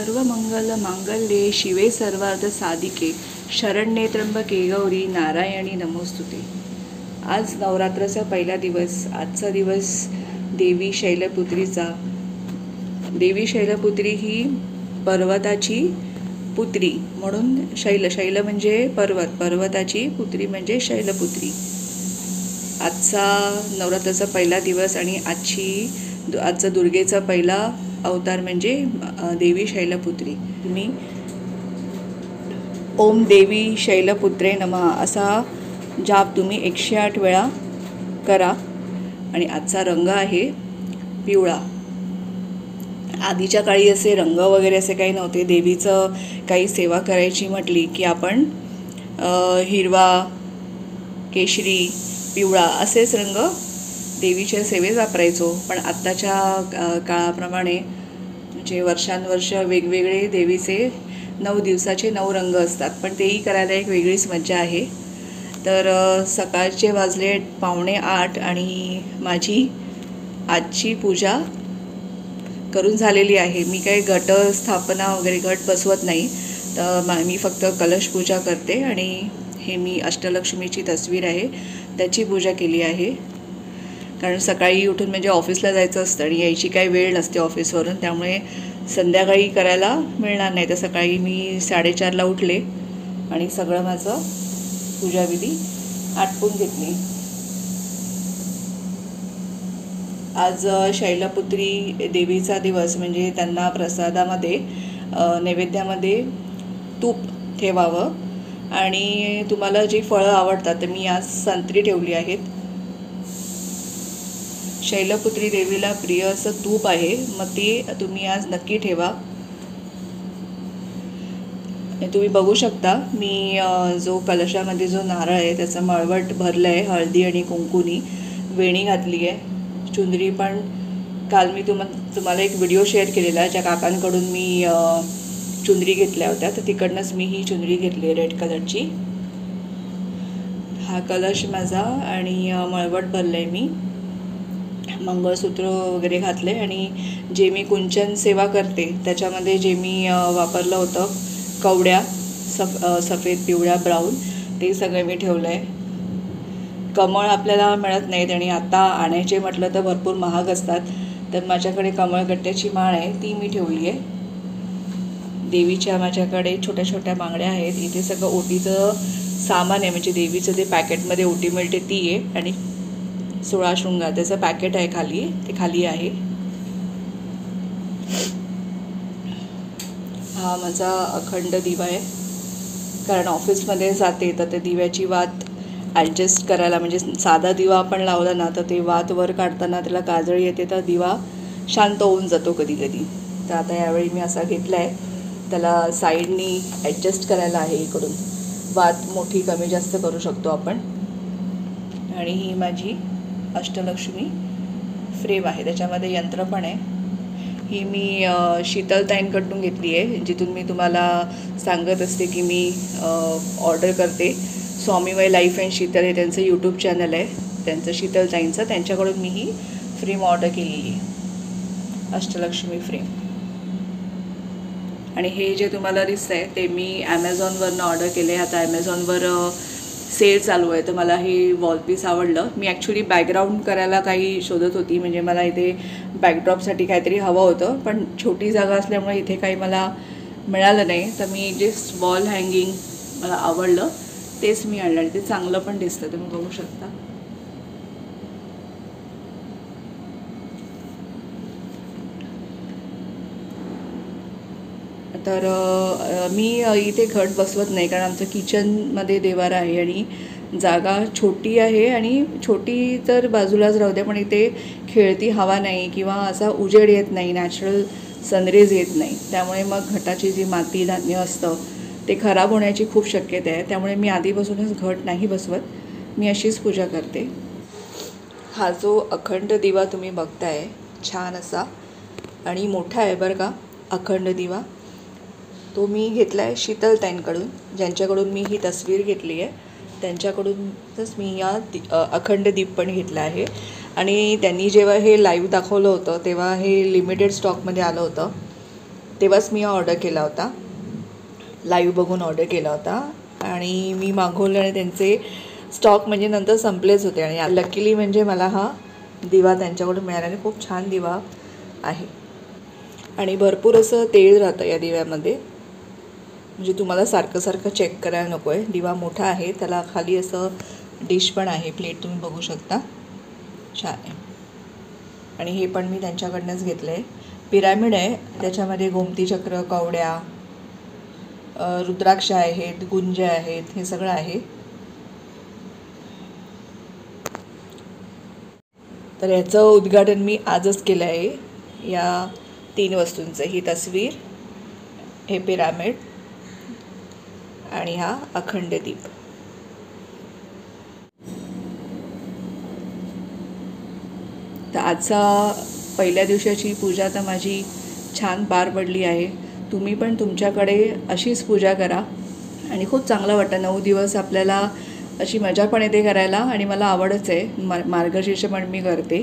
सर्वमंगल मांगल्ये शिवे सर्वार्थ साधिके शरण्ये त्र्यंबके गौरी नारायणी नमोस्तुते। आज नवरात्राचा पहिला दिवस। आजचा दिवस देवी शैलपुत्रीचा। देवी शैलपुत्री ही पर्वताची पुत्री म्हणून शैल म्हणजे पर्वत, पर्वताची पुत्री म्हणजे शैलपुत्री। आजचा नवरात्राचा पहिला दिवस आणि आजचा दुर्गेचा पहिला अवतार म्हणजे देवी शैलपुत्री। तुम्ही ओम देवी शैलपुत्रे नमः असा जाप तुम्ही 108 वेळा करा। आणि आजचा रंग आहे पिवळा। आधीच्या काळी असे रंग वगैरे असे काही नव्हते। देवीचं काही सेवा करायची म्हटली की आपण हिरवा, केशरी, पिवळा असेच रंग देवीच्या सेवेत वापरायचो। पण आत्ताच्या काळाप्रमाणे म्हणजे वर्षानुवर्ष वेगवेगळे देवीचे 9 दिवसाचे 9 रंग असतात, पण तेही करायला एक वेगळीच मजा आहे। तर सकाळचे वाजले 7:45 आणि माझी आजची पूजा करून झालेली आहे। मी काही घट स्थापना वगैरे घट बसवत नाही, तर मी फक्त कलश पूजा करते। आणि हे मी अष्टलक्ष्मीची तस्वीर आहे त्याची पूजा केली आहे। कारण सकाळी उठून म्हणजे ऑफिसला जायचं असतं आणि यायची काही वेळ नसते ऑफिसवरून, त्यामुळे संध्याकाळी करायला मिळणार नाही। तर सकाळी मी 4:30ला उठले आणि सगळं माझं पूजाविधी आटपून घेतली। आज शैलपुत्री देवीचा दिवस म्हणजे त्यांना प्रसादामध्ये नैवेद्यामध्ये तूप ठेवावं। आणि तुम्हाला जी फळं आवडतात तर मी आज संत्री ठेवली आहेत। शैलपुत्री देवीला प्रिय असं तूप आहे, मग ते तुम्ही आज नक्की ठेवा। तुम्ही बघू शकता मी जो कलशामध्ये जो नारळ आहे त्याचं मळवट भरलं आहे हळदी आणि कुंकुनी, वेणी घातली आहे, चुंदरी पण काल मी तुम्हाला एक व्हिडिओ शेअर केलेला ज्या काकांकडून मी चुंदरी घेतल्या होत्या, तर तिकडनंच मी ही चुंदरी घेतली आहे रेड कलरची। हा कलश माझा आणि मळवट भरलं आहे मी, मंगळसूत्र वगैरे घातले। आणि जे मी कुंचन सेवा करते त्याच्यामध्ये जे मी वापरलं होतं कवड्या सफेद, पिवळ्या, ब्राऊन, ते सगळे मी ठेवलं आहे। कमळ आपल्याला मिळत नाहीत आणि आता आणायचे म्हटलं तर भरपूर महाग असतात, तर माझ्याकडे कमळगट्ट्याची माळ आहे ती मी ठेवली आहे। देवीच्या माझ्याकडे छोट्या छोट्या बांगड्या आहेत। इथे सगळं ओटीचं सामान आहे, म्हणजे देवीचं ते पॅकेटमध्ये ओटी मिळते ती आहे। आणि 16 शृंगार त्याचं पॅकेट आहे खाली, ते खाली आहे। हा माझा अखंड दिवा आहे, कारण ऑफिसमध्ये जाते तर ते दिव्याची वात ॲडजस्ट करायला, म्हणजे साधा दिवा आपण लावला ना तर ते वात वर काढताना त्याला काजळी येते, तर दिवा शांत होऊन जातो कधी कधी। तर आता यावेळी मी असा घेतला आहे, त्याला साईडनी ॲडजस्ट करायला आहे, इकडून वात मोठी कमी जास्त करू शकतो आपण। आणि ही माझी अष्टलक्ष्मी फ्रेम आहे, त्याच्यामध्ये यंत्र पण आहे। ही मी शीतलताईंकडून घेतली आहे, जिथून मी तुम्हाला सांगत असते की मी ऑर्डर करते। स्वामीबाई लाईफ अँड शीतल हे त्यांचं यूट्यूब चॅनल आहे, त्यांचं शीतलताईंचं, त्यांच्याकडून मी ही फ्रेम ऑर्डर केलेली आहे, अष्टलक्ष्मी फ्रेम। आणि हे जे तुम्हाला दिसतं आहे ते मी ॲमेझॉनवरनं ऑर्डर केले। आता ॲमेझॉनवर सेल चालू आहे, तर मला हे वॉलपीस आवडलं। मी ॲक्च्युली बॅकग्राऊंड करायला काही शोधत होती, म्हणजे मला इथे बॅकड्रॉपसाठी काहीतरी हवं होतं, पण छोटी जागा असल्यामुळे इथे काही मला मिळालं नाही। तर मी जे वॉल हँगिंग मला आवडलं तेच मी आणलं आणि ते चांगलं पण दिसतं, तुम्ही बघू शकता। तर मी इथे घट बसवत नाही, कारण आमचं किचनमध्ये देवारा आहे आणि जागा छोटी आहे। आणि छोटी तर बाजूलाच राहू द्या, पण इथे खेळती हवा नाही किंवा असा उजेड येत नाही, नॅचरल सनरेज येत नाही, त्यामुळे मग घटाची जी माती धान्य असतं ते खराब होण्याची खूप शक्यता आहे। त्यामुळे मी आधीपासूनच घट नाही बसवत, मी अशीच पूजा करते। हा जो अखंड दिवा तुम्ही बघताय छान असा आणि मोठा आहे बरं का अखंड दिवा, तो मी घेतला आहे शीतलताईंकडून, ज्यांच्याकडून मी ही तस्वीर घेतली आहे त्यांच्याकडूनच मी या अखंड दीप पण घेतला आहे। आणि त्यांनी जेव्हा हे लाईव्ह दाखवलं होतं तेव्हा हे लिमिटेड स्टॉकमध्ये आलं होतं, तेव्हाच मी ऑर्डर केला होता, लाईव्ह बघून ऑर्डर केला होता आणि मी मागवलं आणि त्यांचे स्टॉक म्हणजे नंतर संपलेच होते. आणि लकीली म्हणजे मला हा दिवा त्यांच्याकडून मिळाला आणि खूप छान दिवा आहे आणि भरपूर असं तेल राहतं या दिव्यामध्ये. म्हणजे तुम्हाला सारखं सारखं चेक करायला नको आहे. दिवा मोठा आहे, त्याला खाली असं डिश पण आहे, प्लेट तुम्ही बघू शकता, छान आहे. आणि हे पण मी त्यांच्याकडनंच घेतलं आहे. पिरॅमिड आहे, त्याच्यामध्ये गोमती चक्र, कवड्या, रुद्राक्ष आहेत, गुंज आहेत, हे सगळं आहे. तर याचं उद्घाटन मी आजच केलं आहे. या 3 वस्तूंचं, ही तस्वीर, हे पिरॅमिड आणि हा अखंड दीप. तर आजचा पहिल्या दिवसाची पूजा तर माझी छान पार पडली आहे. तुम्ही पण तुमच्याकडे अशीच पूजा करा आणि खूप चांगलं वाटतं. 9 दिवस आपल्याला अशी मजा पण येते करायला आणि मला आवडच आहे. मार्गशीर्ष पण मी करते,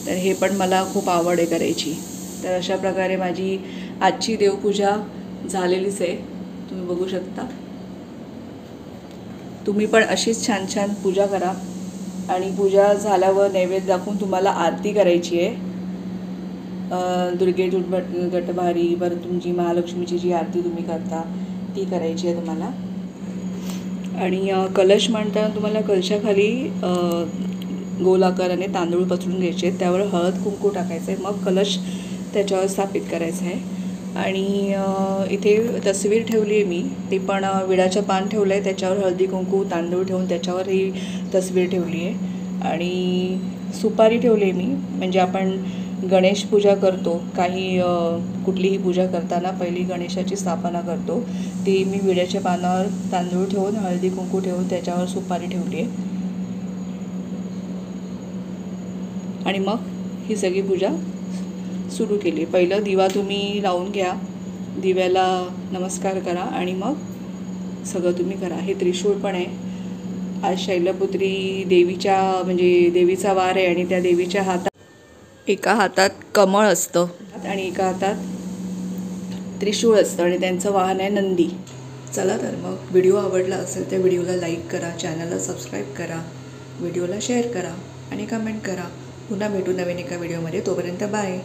तर हे पण मला खूप आवड आहे करायची. तर अशा प्रकारे माझी आजची देवपूजा झालेलीच आहे, तुम्ही बघू शकता. तुम्ही पण अशीच छान छान पूजा करा आणि पूजा झाल्यावर नैवेद्य दाखवून तुम्हाला आरती करायची आहे. दुर्गे गटभारी, बरं तुमची महालक्ष्मीची जी आरती तुम्ही करता ती करायची आहे तुम्हाला. आणि कलश मांडताना तुम्हाला कलशाखाली गोलाकाराने तांदूळ पसरून घ्यायचे, त्यावर हळद कुंकू टाकायचं आहे, मग कलश त्याच्यावर स्थापित करायचं आहे. आणि इथे तस्वीर ठेवली आहे मी, ती पण विड्याचं पान ठेवलं आहे, त्याच्यावर हळदी कुंकू तांदूळ ठेवून त्याच्यावर ही तस्वीर ठेवली आहे. आणि सुपारी ठेवली आहे मी, म्हणजे आपण गणेश पूजा करतो, काही कुठलीही पूजा करताना पहिली गणेशाची स्थापना करतो, ती मी विड्याच्या पानावर तांदूळ ठेवून हळदी कुंकू ठेवून त्याच्यावर सुपारी ठेवली आहे. आणि मग ही सगळी पूजा सुरू केली. पहिलं दिवा तुम्ही लावून घ्या, दिव्याला नमस्कार करा आणि मग सगळं तुम्ही करा. हे त्रिशूळ पण आहे. आज शैलपुत्री देवीच्या म्हणजे देवीचा वार आहे आणि त्या देवीच्या हातात एका हातात कमळ असतं आणि एका हातात त्रिशूळ असतं आणि त्यांचं वाहन आहे नंदी. चला तर मग व्हिडिओ आवडला असेल तर व्हिडिओला लाईक करा, चॅनलला सबस्क्राईब करा, व्हिडिओला शेअर करा आणि कमेंट करा. पुन्हा भेटू नवीन एका व्हिडिओमध्ये. तोपर्यंत बाय.